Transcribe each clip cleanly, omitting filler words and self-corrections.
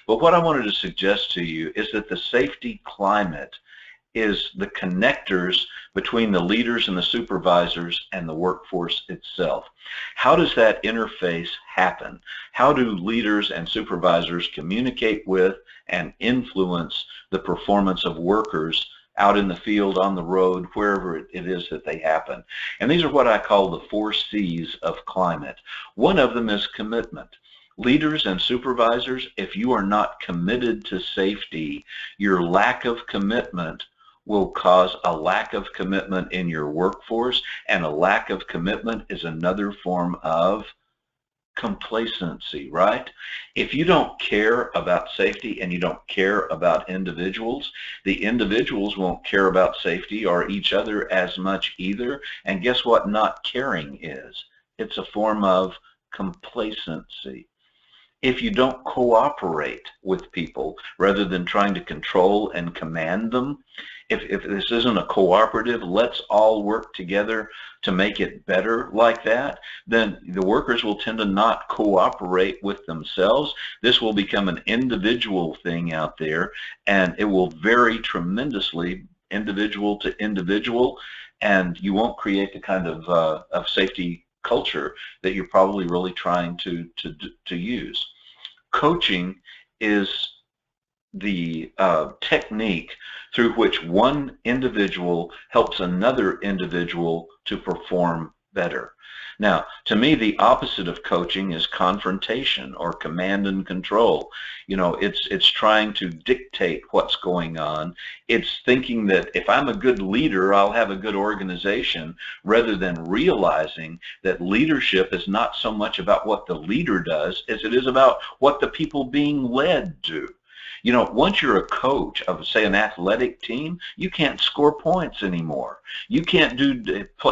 But what I wanted to suggest to you is that the safety climate is the connectors between the leaders and the supervisors and the workforce itself. How does that interface happen? How do leaders and supervisors communicate with and influence the performance of workers out in the field, on the road, wherever it is that they happen? And these are what I call the 4 C's of climate. One of them is commitment. Leaders and supervisors, if you are not committed to safety, your lack of commitment will cause a lack of commitment in your workforce, and a lack of commitment is another form of complacency, right? If you don't care about safety and you don't care about individuals, the individuals won't care about safety or each other as much either. And guess what not caring is? It's a form of complacency. If you don't cooperate with people rather than trying to control and command them, if this isn't a cooperative, let's all work together to make it better like that, then the workers will tend to not cooperate with themselves. This will become an individual thing out there, and it will vary tremendously individual to individual, and you won't create the kind of safety culture that you're probably really trying to use. Coaching is the technique through which one individual helps another individual to perform better. Now, to me, the opposite of coaching is confrontation or command and control. You know, it's trying to dictate what's going on. It's thinking that if I'm a good leader, I'll have a good organization, rather than realizing that leadership is not so much about what the leader does as it is about what the people being led do. You know, once you're a coach of, say, an athletic team, you can't score points anymore. You can't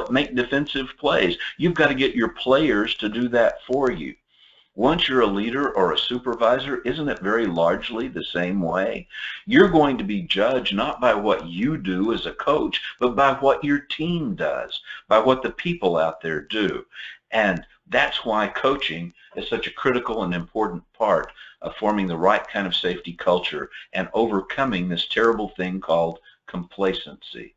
make defensive plays. You've got to get your players to do that for you. Once you're a leader or a supervisor, isn't it very largely the same way? You're going to be judged not by what you do as a coach, but by what your team does, by what the people out there do. And that's why coaching is such a critical and important part of forming the right kind of safety culture and overcoming this terrible thing called complacency.